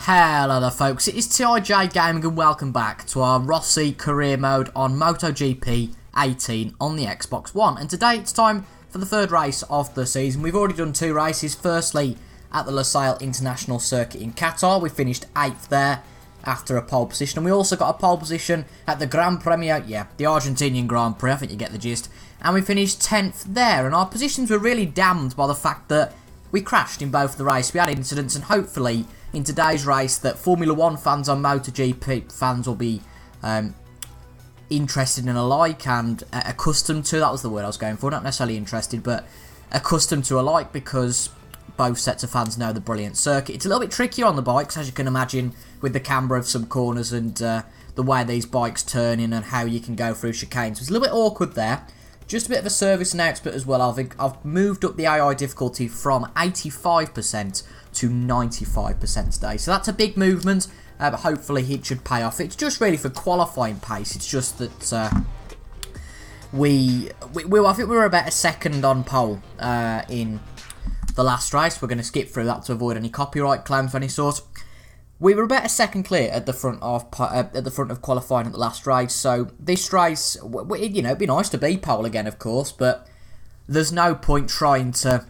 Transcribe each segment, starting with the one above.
Hello there folks, it is TIJ Gaming and welcome back to our Rossi career mode on MotoGP 18 on the Xbox One. And today it's time for the third race of the season. We've already done two races. Firstly at the Losail International Circuit in Qatar, we finished 8th there after a pole position. And we also got a pole position at the Gran Premio, the Argentinian Grand Prix, I think you get the gist. And we finished 10th there, and our positions were really damned by the fact that we crashed in both the races. We had incidents, and hopefully in today's race that Formula 1 fans and MotoGP fans will be interested in alike and accustomed to. That was the word I was going for. Not necessarily interested, but accustomed to alike, because both sets of fans know the brilliant circuit. It's a little bit trickier on the bikes, as you can imagine, with the camber of some corners and the way these bikes turn in and how you can go through chicanes. So it's a little bit awkward there. Just a bit of a service announcement as well. I've moved up the AI difficulty from 85% to 95% today. So that's a big movement, but hopefully it should pay off. It's just really for qualifying pace. It's just that I think we were about a second on pole in the last race. We're going to skip through that to avoid any copyright claims of any sort. We were about a second clear at the front of qualifying at the last race. So this race, it'd be nice to be pole again, of course, but there's no point trying to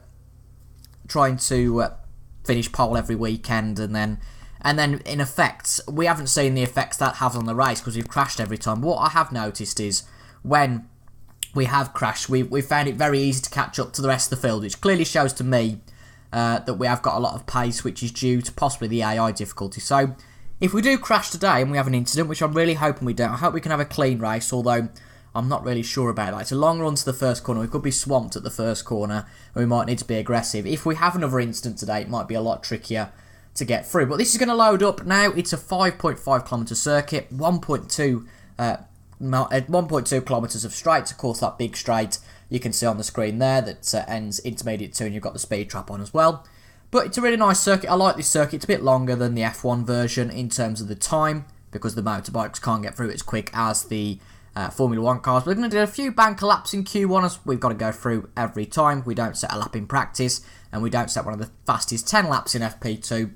finish pole every weekend and then in effect we haven't seen the effects that has on the race because we've crashed every time. What I have noticed is when we have crashed, we found it very easy to catch up to the rest of the field, which clearly shows to me that we have got a lot of pace, which is due to possibly the AI difficulty. So if we do crash today and we have an incident, which I'm really hoping we don't, I hope we can have a clean race, although I'm not really sure about that. It's a long run to the first corner. We could be swamped at the first corner and we might need to be aggressive. If we have another incident today, it might be a lot trickier to get through. But this is going to load up now. It's a 5.5 kilometre circuit, 1.2 kilometres of straights. Of course, that big straight you can see on the screen there that ends intermediate 2, and you've got the speed trap on as well. But it's a really nice circuit. I like this circuit. It's a bit longer than the F1 version in terms of the time, because the motorbikes can't get through it as quick as the Formula 1 cars. We're going to do a few banker laps in Q1, as we've got to go through every time. We don't set a lap in practice, and we don't set one of the fastest 10 laps in FP2,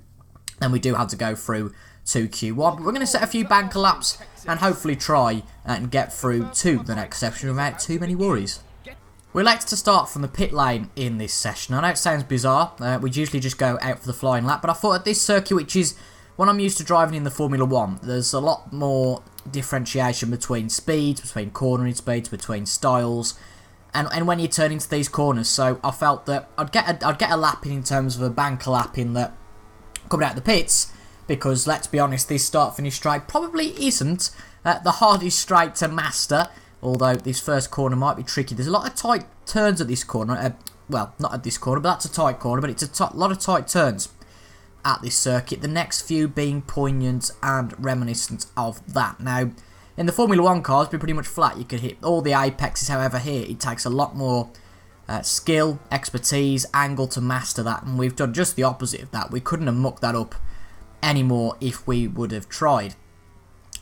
and we do have to go through to Q1. But we're going to set a few banker laps and hopefully try and get through to the next session without too many worries. We like to start from the pit lane in this session. I know it sounds bizarre, we usually just go out for the flying lap, but I thought at this circuit, which is when I'm used to driving in the Formula 1, there's a lot more differentiation between speeds, between cornering speeds, between styles, and when you turn into these corners. So I felt that I'd get a lap in terms of a banker lap in that coming out of the pits, because let's be honest, this start-finish straight probably isn't the hardest straight to master, although this first corner might be tricky. There's a lot of tight turns at this corner, well, not at this corner, but that's a tight corner, but it's a lot of tight turns at this circuit, the next few being poignant and reminiscent of that. Now, in the Formula 1 cars, it'd be pretty much flat. You could hit all the apexes, however here it takes a lot more skill, expertise, angle to master that, and we've done just the opposite of that. We couldn't have mucked that up anymore if we would have tried.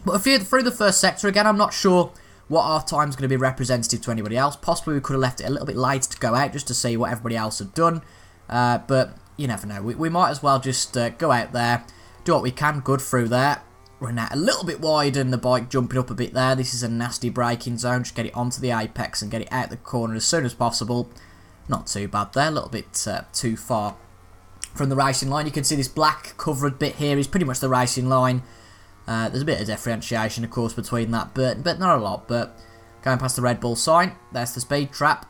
But through the first sector, again, I'm not sure what our time's going to be representative to anybody else. Possibly we could have left it a little bit later to go out just to see what everybody else had done, but you never know. We might as well just go out there, do what we can. Good through there. Run out a little bit wide and the bike jumping up a bit there. This is a nasty braking zone. Just get it onto the apex and get it out the corner as soon as possible. Not too bad there. A little bit too far from the racing line. You can see this black covered bit here is pretty much the racing line. There's a bit of differentiation, of course, between that, but not a lot. But going past the Red Bull sign, there's the speed trap.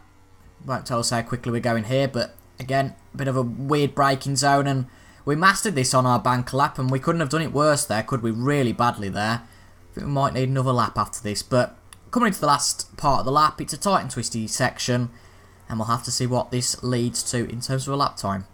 Won't tell us how quickly we're going here, but again, a bit of a weird braking zone, and we mastered this on our banker lap, and we couldn't have done it worse there, could we? Really badly there. I think we might need another lap after this, but coming into the last part of the lap, it's a tight and twisty section, and we'll have to see what this leads to in terms of a lap time.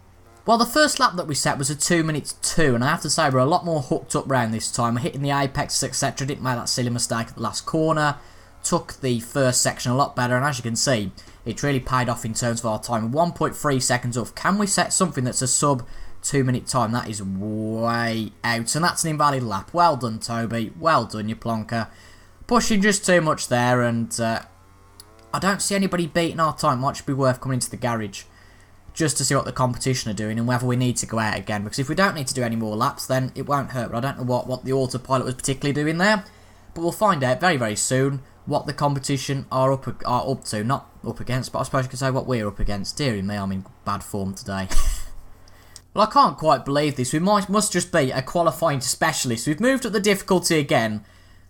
Well, the first lap that we set was a 2 minutes 2, and I have to say we're a lot more hooked up round this time. We're hitting the apex, etc. Didn't make that silly mistake at the last corner. Took the first section a lot better, and as you can see, it really paid off in terms of our time. 1.3 seconds off. Can we set something that's a sub 2 minute time? That is way out, and that's an invalid lap. Well done, Toby. Well done, you plonker. Pushing just too much there, and I don't see anybody beating our time. Might just be worth coming into the garage just to see what the competition are doing and whether we need to go out again. Because if we don't need to do any more laps, then it won't hurt. But I don't know what the autopilot was particularly doing there. But we'll find out very, very soon what the competition are up to. Not up against, but I suppose you could say what we're up against. Dearie me, I'm in bad form today. Well, I can't quite believe this. We must just be a qualifying specialist. We've moved up the difficulty again.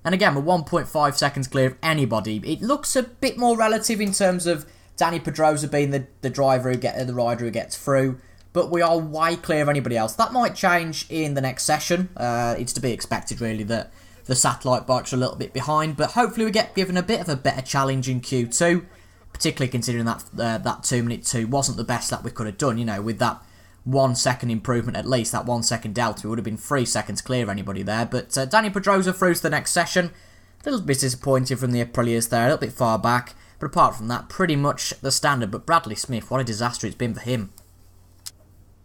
And again, we're 1.5 seconds clear of anybody. It looks a bit more relative in terms of Dani Pedrosa being the rider who gets through, but we are way clear of anybody else. That might change in the next session. It's to be expected, really, that the satellite bikes are a little bit behind, but hopefully we get given a bit of a better challenge in Q2, particularly considering that that 2-minute 2 wasn't the best that we could have done. You know, with that 1 second improvement at least, that 1 second delta, we would have been 3 seconds clear of anybody there. But Dani Pedrosa through to the next session. A little bit disappointing from the Aprilias there, a little bit far back. But apart from that, pretty much the standard. But Bradley Smith, what a disaster it's been for him.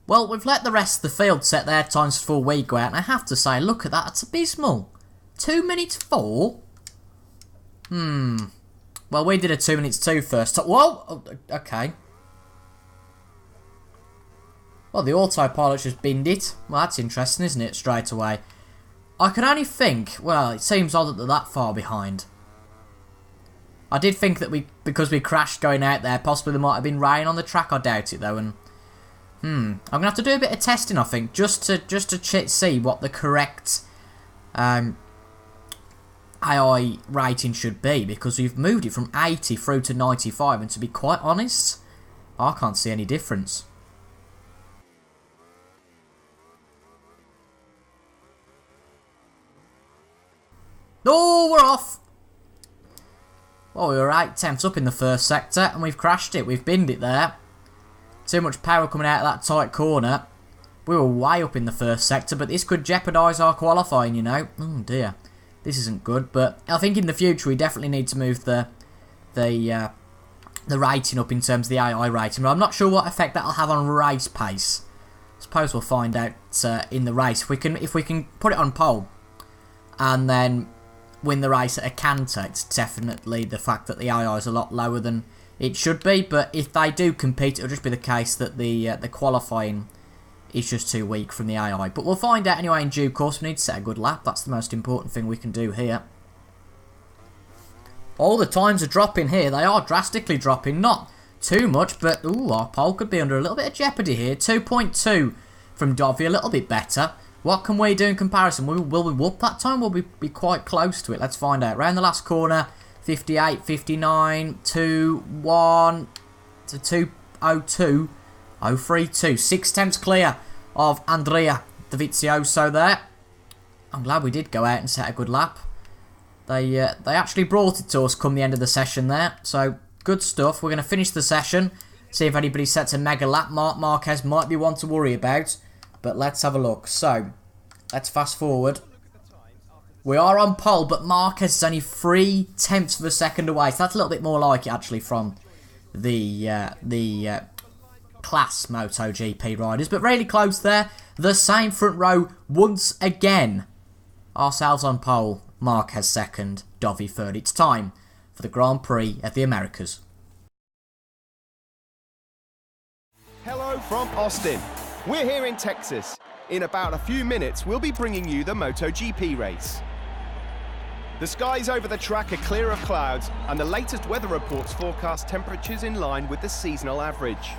Well, we've let the rest of the field set their times before we go out. And I have to say, look at that, it's abysmal. 2 minutes 4? Well, we did a 2 minutes 2 first. Whoa! Okay. Well, the autopilot just binned it. Well, that's interesting, isn't it, straight away? I can only think, well, it seems odd that they're that far behind. I did think that because we crashed going out there, possibly there might have been rain on the track. I doubt it though. And I'm gonna have to do a bit of testing, I think, just to see what the correct AI rating should be, because we've moved it from 80 through to 95, and to be quite honest, I can't see any difference. Oh, we're off. Well, we were 8/10 up in the first sector, and we've crashed it. We've binned it there. Too much power coming out of that tight corner. We were way up in the first sector, but this could jeopardise our qualifying, you know. Oh, dear. This isn't good, but I think in the future we definitely need to move the rating up in terms of the AI rating. But I'm not sure what effect that'll have on race pace. I suppose we'll find out in the race. If we can put it on pole and then win the race at a canter, it's definitely the fact that the AI is a lot lower than it should be. But if they do compete, it'll just be the case that the qualifying is just too weak from the AI. But we'll find out anyway in due course. We need to set a good lap. That's the most important thing we can do here. All the times are dropping here. They are drastically dropping. Not too much, but ooh, our pole could be under a little bit of jeopardy here. 2.2 from Dovi, a little bit better. What can we do in comparison? Will we whoop that time? Will we be quite close to it? Let's find out. Round the last corner, 58, 59, 2, 1, to 202, 032. 6 attempts clear of Andrea Dovizioso there. I'm glad we did go out and set a good lap. They actually brought it to us come the end of the session there. So, good stuff. We're going to finish the session. See if anybody sets a mega lap. Marc Marquez might be one to worry about. But let's have a look. So, let's fast forward. We are on pole, but Marquez is only 3/10 of a second away. So that's a little bit more like it, actually, from the class MotoGP riders. But really close there. The same front row once again. Ourselves on pole. Marquez second. Dovi third. It's time for the Grand Prix of the Americas. Hello from Austin. We're here in Texas. In about a few minutes, we'll be bringing you the MotoGP race. The skies over the track are clear of clouds, and the latest weather reports forecast temperatures in line with the seasonal average.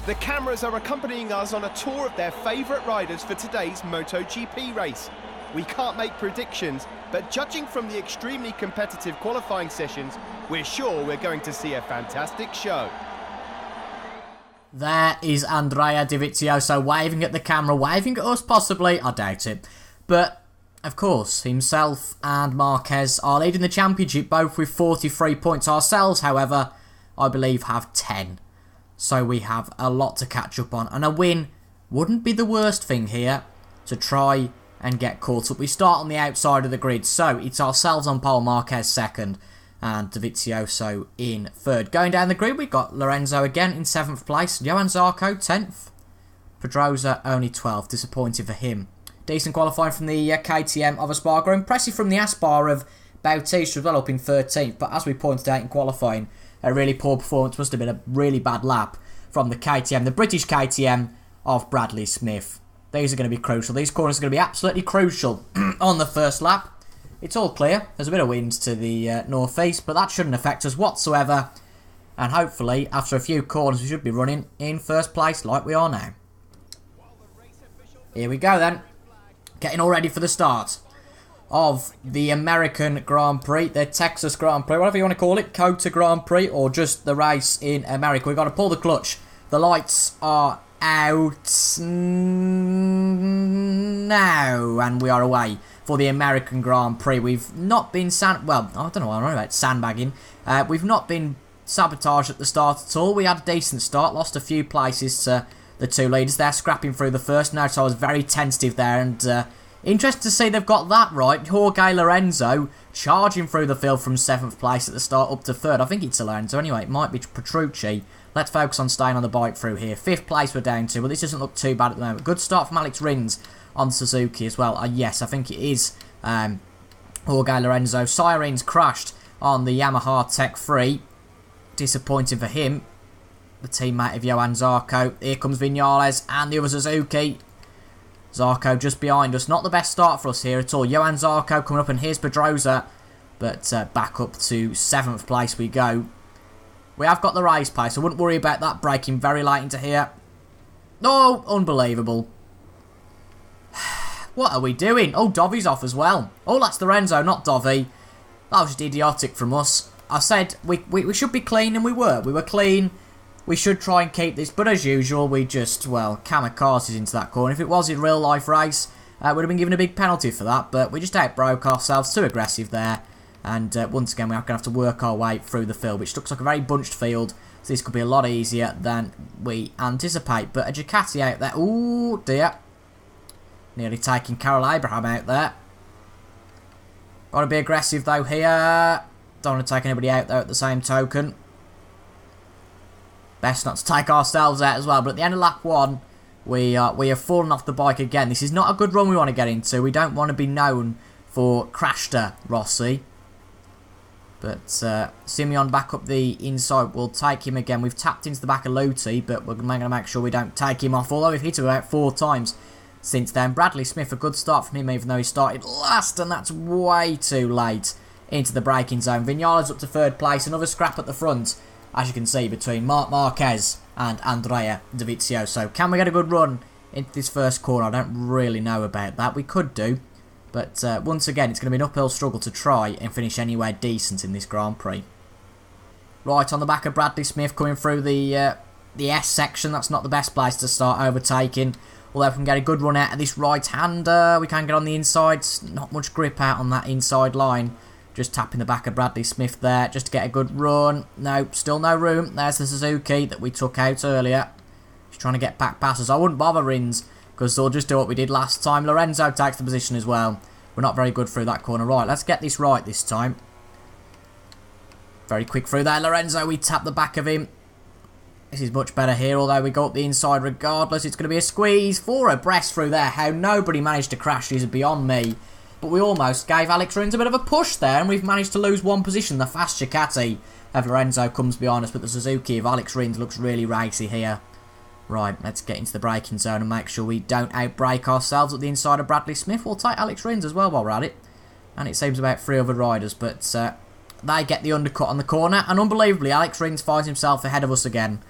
The cameras are accompanying us on a tour of their favourite riders for today's MotoGP race. We can't make predictions, but judging from the extremely competitive qualifying sessions, we're sure we're going to see a fantastic show. There is Andrea Dovizioso waving at the camera, waving at us possibly, I doubt it. But, of course, himself and Marquez are leading the championship, both with 43 points. Ourselves, however, I believe have 10. So we have a lot to catch up on. And a win wouldn't be the worst thing here to try and get caught up. We start on the outside of the grid, so it's ourselves on pole, Marquez second, and Dovizioso in third. Going down the grid, we've got Lorenzo again in 7th place. Johan Zarco, 10th. Pedrosa, only 12th. Disappointing for him. Decent qualifying from the KTM of Espargaro. Impressive from the Aspar of Bautista as well, up in 13th. But as we pointed out in qualifying, a really poor performance. Must have been a really bad lap from the KTM, the British KTM of Bradley Smith. These are going to be crucial. These corners are going to be absolutely crucial on the first lap. It's all clear. There's a bit of wind to the northeast, but that shouldn't affect us whatsoever. And hopefully, after a few corners, we should be running in first place like we are now. Here we go then. Getting all ready for the start of the American Grand Prix, the Texas Grand Prix, whatever you want to call it, COTA Grand Prix, or just the race in America. We've got to pull the clutch. The lights are out now, and we are away for the American Grand Prix. We've not been I don't know what I'm on about, sandbagging. We've not been sabotaged at the start at all. We had a decent start, lost a few places to the two leaders. They're scrapping through the first now, so I was very tentative there, and interesting to see they've got that right. Jorge Lorenzo charging through the field from 7th place at the start up to 3rd. I think it's Lorenzo anyway. It might be Petrucci. Let's focus on staying on the bike through here. 5th place we're down to, but this doesn't look too bad at the moment. Good start from Alex Rins on Suzuki as well. Yes, I think it is Jorge Lorenzo. Sirens crashed on the Yamaha Tech 3. Disappointing for him. The teammate of Johan Zarco. Here comes Vinales and the other Suzuki. Zarco just behind us. Not the best start for us here at all. Johan Zarco coming up, and here's Pedrosa. But back up to 7th place we go. We have got the race pace. I wouldn't worry about that braking very late into here. Oh, unbelievable. What are we doing? Oh, Dovy's off as well. Oh, that's Lorenzo, not Dovey. That was just idiotic from us. I said we should be clean, and we were. We were clean. We should try and keep this, but as usual, we just, well, kamikazes into that corner. If it was a real-life race, would have been given a big penalty for that, but we just outbroke ourselves, too aggressive there. And once again, we're going to have to work our way through the field, which looks like a very bunched field, so this could be a lot easier than we anticipate. But a Ducati out there, ooh, dear. Nearly taking Carol Abraham out there. Got to be aggressive, though, here. Don't want to take anybody out, though, at the same token. Best not to take ourselves out as well. But at the end of lap 1, we have fallen off the bike again. This is not a good run we want to get into. We don't want to be known for Crashter Rossi. But Simeon back up the inside. We'll take him again. We've tapped into the back of Luti, but we're going to make sure we don't take him off. Although we've hit him about 4 times since then. Bradley Smith, a good start from him, even though he started last, and that's way too late into the braking zone. Vinales up to 3rd place. Another scrap at the front, as you can see, between Marc Marquez and Andrea Dovizioso. Can we get a good run into this first corner? I don't really know about that. We could do. But once again, it's going to be an uphill struggle to try and finish anywhere decent in this Grand Prix. Right on the back of Bradley Smith coming through the S section. That's not the best place to start overtaking. Although if we can get a good run out of this right-hander, we can get on the inside. Not much grip out on that inside line. Just tapping the back of Bradley Smith there just to get a good run. No, still no room. There's the Suzuki that we took out earlier. Just trying to get back past us. I wouldn't bother Rins, because they'll just do what we did last time. Lorenzo takes the position as well. We're not very good through that corner. Right, let's get this right this time. Very quick through there, Lorenzo. We tap the back of him. This is much better here, although we go up the inside regardless. It's going to be a squeeze. 4 abreast through there. How nobody managed to crash is beyond me. But we almost gave Alex Rins a bit of a push there, and we've managed to lose 1 position. The fast Ducati of Lorenzo comes behind us, but the Suzuki of Alex Rins looks really racy here. Right, let's get into the braking zone and make sure we don't outbrake ourselves at the inside of Bradley Smith. We'll take Alex Rins as well while we're at it. And it seems about 3 other riders, but they get the undercut on the corner. And unbelievably, Alex Rins finds himself ahead of us again.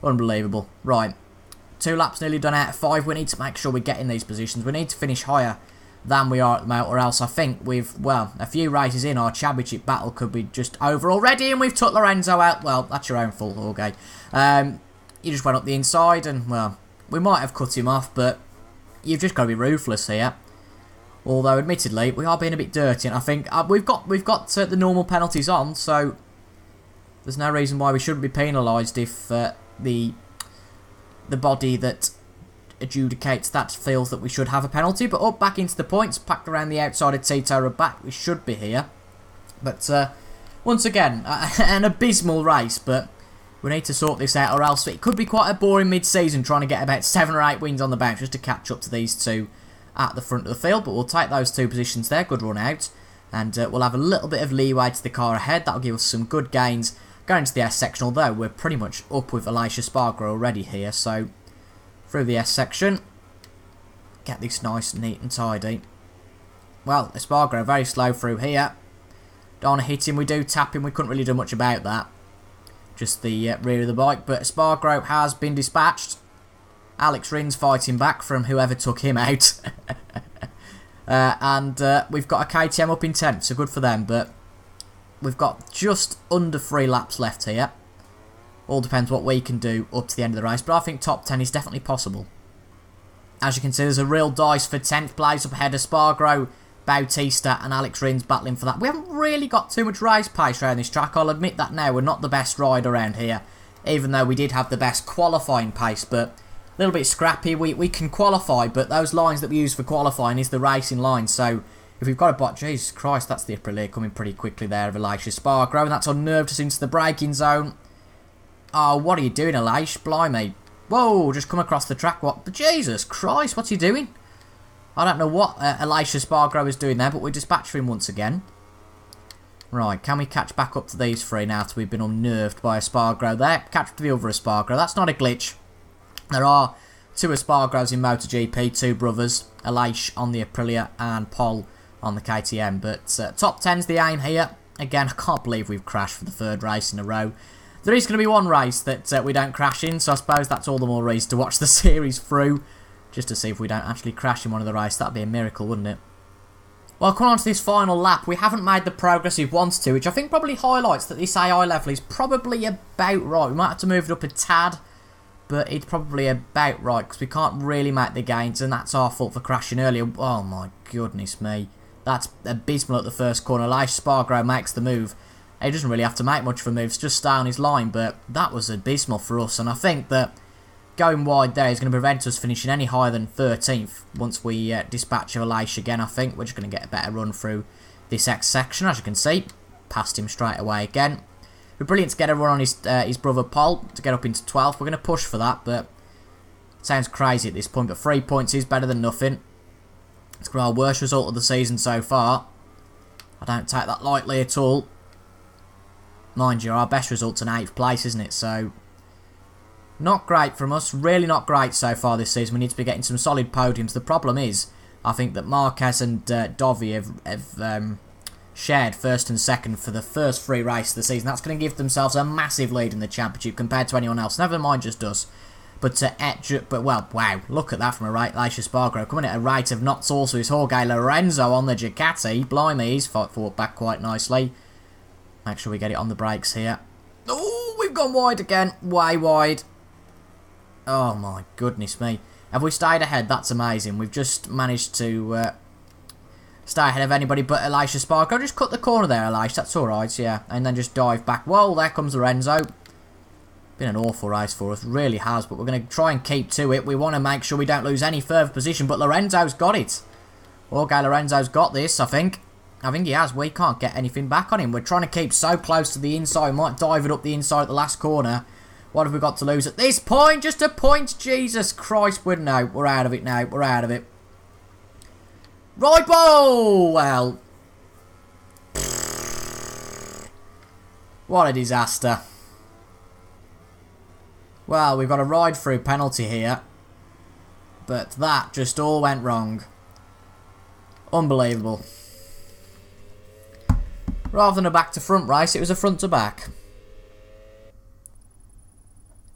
Unbelievable. Right, 2 laps nearly done out of 5. We need to make sure we get in these positions. We need to finish higher than we are at the moment, or else I think we've, well, a few races in, our championship battle could be just over already, and we've took Lorenzo out. Well, that's your own fault, okay. You just went up the inside, and, well, we might have cut him off, but you've just got to be ruthless here. Although, admittedly, we are being a bit dirty, and I think we've got the normal penalties on, so there's no reason why we shouldn't be penalised if the body that adjudicates that feels that we should have a penalty. But up back into the points, packed around the outside of Tito Rabat, we should be here. But once again, an abysmal race, but we need to sort this out, or else it could be quite a boring mid-season trying to get about 7 or 8 wins on the bounce just to catch up to these 2 at the front of the field. But we'll take those 2 positions there, good run out, and we'll have a little bit of leeway to the car ahead. That'll give us some good gains Going into the S section, although we're pretty much up with Elisha Spargo already here, so through the S section, get this nice, neat and tidy. Well, Espargaro very slow through here. Don't want to hit him, we do tap him, we couldn't really do much about that. Just the rear of the bike, but Espargaro has been dispatched. Alex Rins fighting back from whoever took him out. And we've got a KTM up in 10th, so good for them, but we've got just under 3 laps left here. All depends what we can do up to the end of the race, but I think top 10 is definitely possible. As you can see, there's a real dice for 10th place up ahead of Spargo, Bautista and Alex Rins battling for that. We haven't really got too much race pace around this track, I'll admit that now. We're not the best ride around here, even though we did have the best qualifying pace, but a little bit scrappy. We can qualify, but those lines that we use for qualifying is the racing line, so if we've got a bot, Jesus Christ, that's the Aprilia coming pretty quickly there of Elisha Spargo, and that's unnerved us into the braking zone. Oh, what are you doing, Elisha? Blimey. Whoa, just come across the track. What? Jesus Christ, what's he doing? I don't know what Elisha Spargo is doing there, but we dispatch him once again. Right, can we catch back up to these three now after we've been unnerved by Espargaro there? Catch up to the other Espargaro. That's not a glitch. There are 2 Espargaros in MotoGP, 2 brothers. Elisha on the Aprilia and Paul on the KTM. But top 10's the aim here. Again, I can't believe we've crashed for the 3rd race in a row. There is going to be one race that we don't crash in, so I suppose that's all the more reason to watch the series through, just to see if we don't actually crash in one of the races. That'd be a miracle, wouldn't it? Well, coming on to this final lap, we haven't made the progress we wanted to, which I think probably highlights that this AI level is probably about right. We might have to move it up a tad, but it's probably about right, because we can't really make the gains, and that's our fault for crashing earlier. Oh my goodness me. That's abysmal at the first corner. Elisha Spargo makes the move. He doesn't really have to make much of a move, it's just stay on his line, but that was abysmal for us, and I think that going wide there is going to prevent us finishing any higher than 13th once we dispatch Elisha again. I think we're just going to get a better run through this X section, as you can see. Passed him straight away again. We're brilliant to get a run on his brother Paul to get up into 12th. We're going to push for that, but it sounds crazy at this point, but 3 points is better than nothing. It's been our worst result of the season so far. I don't take that lightly at all. Mind you, our best result's in 8th place, isn't it? So, not great from us. Really not great so far this season. We need to be getting some solid podiums. The problem is, I think that Marquez and Dovi have shared 1st and 2nd for the first 3 races of the season. That's going to give themselves a massive lead in the championship compared to anyone else. Never mind just us. But well, wow, look at that from Elisha Spargo. Coming at a rate of knots also is Jorge Lorenzo on the Ducati. Blimey, he's fought back quite nicely. Make sure we get it on the brakes here. Oh, we've gone wide again. Way wide. Oh my goodness me. Have we stayed ahead? That's amazing. We've just managed to stay ahead of anybody but Elisha Spargo. Just cut the corner there, Elisha. That's alright, yeah. And then just dive back. Whoa, there comes Lorenzo. Been an awful race for us. Really has. But we're going to try and keep to it. We want to make sure we don't lose any further position. But Lorenzo's got it. Okay, Lorenzo's got this, I think. I think he has. We can't get anything back on him. We're trying to keep so close to the inside. We might dive it up the inside at the last corner. What have we got to lose at this point? Just a point. Jesus Christ. We're out of it now. We're out of it. Right, ball. Well. What a disaster. Well, we've got a ride-through penalty here. But that just all went wrong. Unbelievable. Rather than a back-to-front race, it was a front-to-back.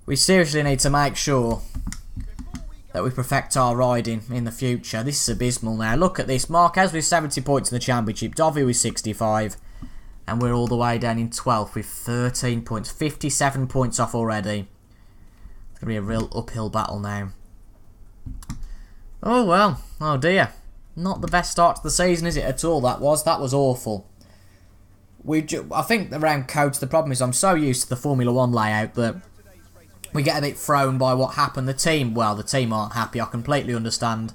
We seriously need to make sure that we perfect our riding in the future. This is abysmal now. Look at this. Marquez with 70 points in the championship. Dovi with 65. And we're all the way down in 12th with 13 points. 57 points off already. It's going to be a real uphill battle now. Oh, well. Oh, dear. Not the best start to the season, is it, at all? That was awful. I think around COTA, the problem is I'm so used to the Formula 1 layout that we get a bit thrown by what happened. The team aren't happy. I completely understand.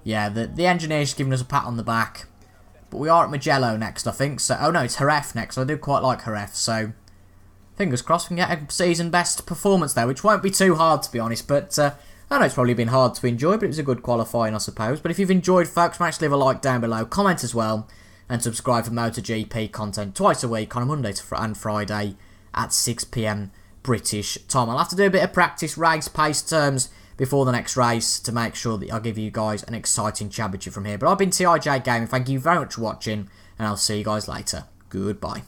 Yeah, the engineer's giving us a pat on the back. But we are at Mugello next, I think. So, oh no, it's Jerez next. I do quite like Jerez. So, fingers crossed we can get a season best performance there, which won't be too hard, to be honest. But I know it's probably been hard to enjoy, but it was a good qualifying, I suppose. But if you've enjoyed, folks, make sure to leave a like down below, comment as well, and subscribe for MotoGP content twice a week on a Monday and Friday at 6 PM British time. I'll have to do a bit of practice race pace terms before the next race to make sure that I'll give you guys an exciting championship from here. But I've been TIJ Gaming. Thank you very much for watching, and I'll see you guys later. Goodbye.